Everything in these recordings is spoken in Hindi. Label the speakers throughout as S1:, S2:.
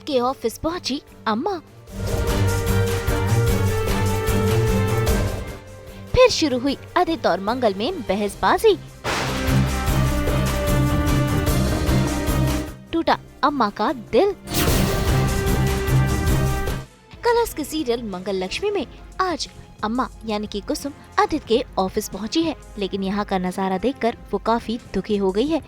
S1: आदित्य के ऑफिस पहुंची अम्मा। फिर शुरू हुई आदित्य और मंगल में बहसबाजी। टूटा अम्मा का दिल। कलर्स के सीरियल मंगल लक्ष्मी में आज अम्मा यानी कि कुसुम आदित्य के ऑफिस पहुंची है, लेकिन यहाँ का नजारा देखकर वो काफी दुखी हो गई है।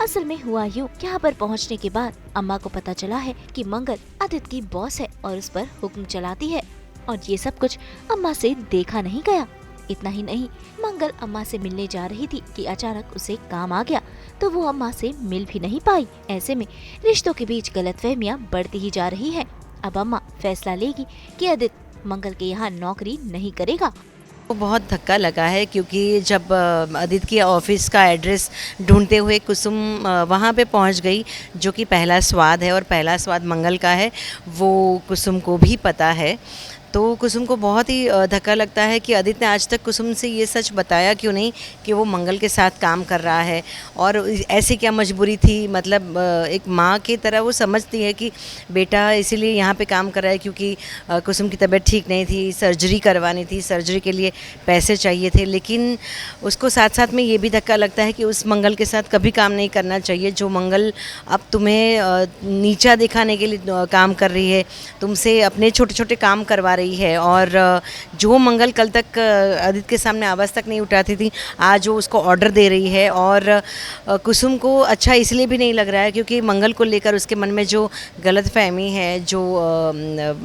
S1: असल में हुआ यूँ, यहाँ पर पहुँचने के बाद अम्मा को पता चला है कि मंगल आदित्य की बॉस है और उस पर हुक्म चलाती है, और ये सब कुछ अम्मा से देखा नहीं गया। इतना ही नहीं, मंगल अम्मा से मिलने जा रही थी कि अचानक उसे काम आ गया, तो वो अम्मा से मिल भी नहीं पाई। ऐसे में रिश्तों के बीच गलतफहमियां बढ़ती ही जा रही हैं। अब अम्मा फैसला लेगी कि आदित्य मंगल के यहाँ नौकरी नहीं करेगा।
S2: को बहुत धक्का लगा है, क्योंकि जब आदित्य के ऑफिस का एड्रेस ढूंढते हुए कुसुम वहाँ पे पहुँच गई, जो कि पहला स्वाद है और पहला स्वाद मंगल का है, वो कुसुम को भी पता है। तो कुसुम को बहुत ही धक्का लगता है कि आदित्य ने आज तक कुसुम से ये सच बताया क्यों नहीं कि वो मंगल के साथ काम कर रहा है, और ऐसी क्या मजबूरी थी। मतलब एक माँ की तरह वो समझती है कि बेटा इसीलिए यहाँ पे काम कर रहा है क्योंकि कुसुम की तबीयत ठीक नहीं थी, सर्जरी करवानी थी, सर्जरी के लिए पैसे चाहिए थे। लेकिन उसको साथ साथ में ये भी धक्का लगता है कि उस मंगल के साथ कभी काम नहीं करना चाहिए, जो मंगल अब तुम्हें नीचा दिखाने के लिए काम कर रही है, तुमसे अपने छोटे छोटे काम करवा रही है। और जो मंगल कल तक आदित्य के सामने आवाज़ तक नहीं उठाती थी, आज वो उसको ऑर्डर दे रही है। और कुसुम को अच्छा इसलिए भी नहीं लग रहा है क्योंकि मंगल को लेकर उसके मन में जो गलतफहमी है, जो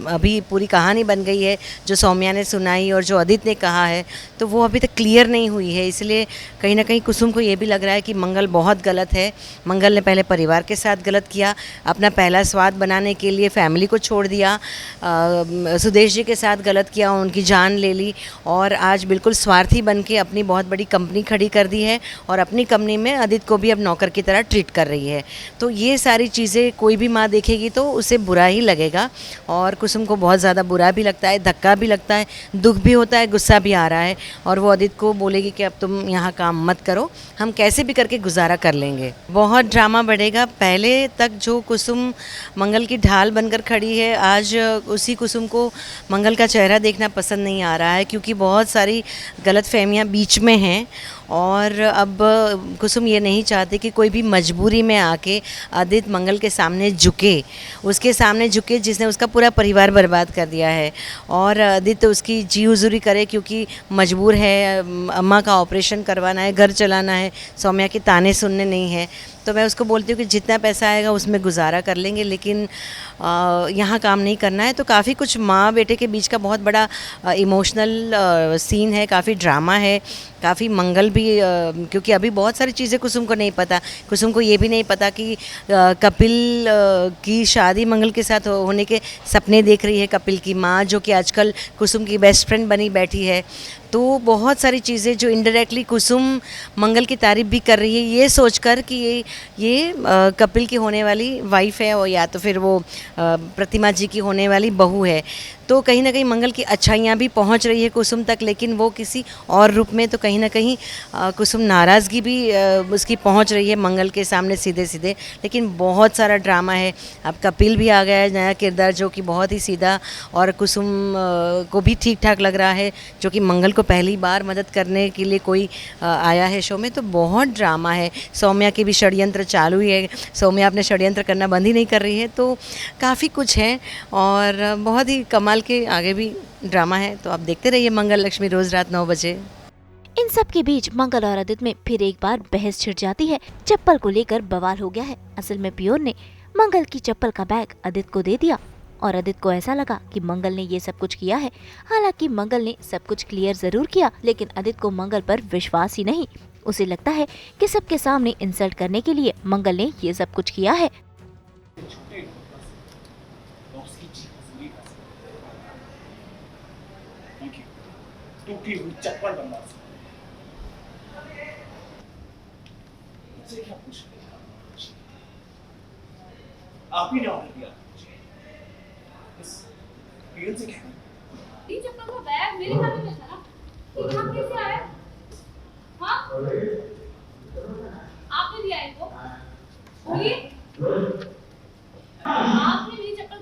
S2: अभी पूरी कहानी बन गई है, जो सौम्या ने सुनाई और जो आदित्य ने कहा है, तो वो अभी तक क्लियर नहीं हुई है। इसलिए कहीं ना कहीं कुसुम को ये भी लग रहा है कि मंगल बहुत गलत है। मंगल ने पहले परिवार के साथ गलत किया, अपना पहला स्वाद बनाने के लिए फैमिली को छोड़ दिया, सुदेश जी के साथ गलत किया, उनकी जान ले ली, और आज बिल्कुल स्वार्थी बन के अपनी बहुत बड़ी कंपनी खड़ी कर दी है और अपनी कंपनी में आदित्य को भी अब नौकर की तरह ट्रीट कर रही है। तो ये सारी चीज़ें कोई भी माँ देखेगी तो उसे बुरा ही लगेगा, और कुसुम को बहुत ज़्यादा बुरा भी लगता है, धक्का भी लगता है, दुख भी होता है, गुस्सा भी आ रहा है। और वो आदित्य को बोलेगी कि अब तुम यहाँ काम मत करो, हम कैसे भी करके गुजारा कर लेंगे। बहुत ड्रामा बढ़ेगा। पहले तक जो कुसुम मंगल की ढाल बनकर खड़ी है, आज उसी कुसुम को मंगल का चेहरा देखना पसंद नहीं आ रहा है, क्योंकि बहुत सारी गलतफहमियां बीच में हैं। और अब कुसुम ये नहीं चाहती कि कोई भी मजबूरी में आके आदित्य मंगल के सामने झुके, उसके सामने झुके जिसने उसका पूरा परिवार बर्बाद कर दिया है, और आदित्य उसकी जी हुजूरी करे क्योंकि मजबूर है, अम्मा का ऑपरेशन करवाना है, घर चलाना है, सौम्या के ताने सुनने नहीं है। तो मैं उसको बोलती हूँ कि जितना पैसा आएगा उसमें गुजारा कर लेंगे, लेकिन यहाँ काम नहीं करना है। तो काफ़ी कुछ माँ बेटे के बीच का बहुत बड़ा इमोशनल सीन है, काफ़ी ड्रामा है, काफ़ी मंगल भी क्योंकि अभी बहुत सारी चीज़ें कुसुम को नहीं पता। कुसुम को ये भी नहीं पता कि कपिल की शादी मंगल के साथ होने के सपने देख रही है कपिल की माँ, जो कि आजकल कुसुम की बेस्ट फ्रेंड बनी बैठी है। तो बहुत सारी चीज़ें जो इनडायरेक्टली कुसुम मंगल की तारीफ भी कर रही है, ये सोचकर कि ये कपिल की होने वाली वाइफ है, और या तो फिर वो प्रतिमा जी की होने वाली बहू है। तो कहीं ना कहीं मंगल की अच्छाइयाँ भी पहुंच रही है कुसुम तक, लेकिन वो किसी और रूप में। तो कहीं ना कहीं कुसुम नाराज़गी भी उसकी पहुंच रही है मंगल के सामने सीधे सीधे। लेकिन बहुत सारा ड्रामा है। अब कपिल भी आ गया है, नया किरदार, जो कि बहुत ही सीधा और कुसुम को भी ठीक ठाक लग रहा है, जो कि मंगल को पहली बार मदद करने के लिए कोई आया है शो में। तो बहुत ड्रामा है। सौम्या के भी षड्यंत्र चालू ही है, सौम्या अपने षड्यंत्र करना बंद ही नहीं कर रही है। तो काफ़ी कुछ है और बहुत ही कमाल के आगे भी ड्रामा है। तो आप देखते रहिए मंगल लक्ष्मी रोज रात 9 बजे।
S1: इन सब के बीच मंगल और आदित्य में फिर एक बार बहस छिड़ जाती है। चप्पल को लेकर बवाल हो गया है। असल में पियोन ने मंगल की चप्पल का बैग आदित्य को दे दिया, और आदित्य को ऐसा लगा कि मंगल ने ये सब कुछ किया है। हालांकि मंगल ने सब कुछ क्लियर जरूर किया, लेकिन आदित्य को मंगल पर विश्वास ही नहीं। उसे लगता है कि सबके सामने इंसल्ट करने के लिए मंगल ने ये सब कुछ किया है।
S3: टूटी हुई चप्पल बनवा मुझसे क्या पूछ रहे हैं? आप ही ने ऑर्डर दिया। इस पियन से कहना
S4: ये चप्पल का बैग मेरे खाने में था ना, ये यहाँ कैसे आया? हाँ? आपने दिया इनको? ये? आपने मेरी चप्पल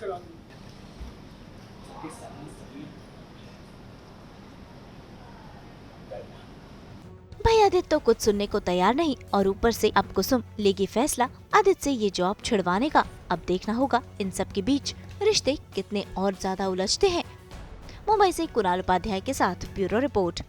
S3: करा दूं। सबके सामने सभी
S1: भाई आदित्य तो कुछ सुनने को तैयार नहीं और ऊपर से अब कुसुम लेगी फैसला आदित्य से ये जॉब छुड़वाने का। अब देखना होगा इन सब के बीच रिश्ते कितने और ज्यादा उलझते हैं। मुंबई से कुणाल उपाध्याय के साथ ब्यूरो रिपोर्ट।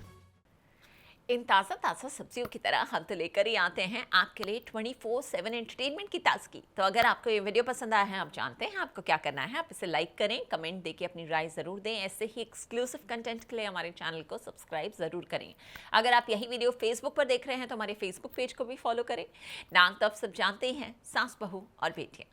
S5: इन ताज़ा ताज़ा सब्जियों की तरह हम तो लेकर ही आते हैं आपके लिए 24/7 एंटरटेनमेंट की ताजगी। तो अगर आपको ये वीडियो पसंद आया है, आप जानते हैं आपको क्या करना है। आप इसे लाइक करें, कमेंट देके अपनी राय ज़रूर दें। ऐसे ही एक्सक्लूसिव कंटेंट के लिए हमारे चैनल को सब्सक्राइब ज़रूर करें। अगर आप यही वीडियो फेसबुक पर देख रहे हैं तो हमारे फेसबुक पेज को भी फॉलो करें। नाम तो आप सब जानते ही हैं, सास बहू और बेटियाँ।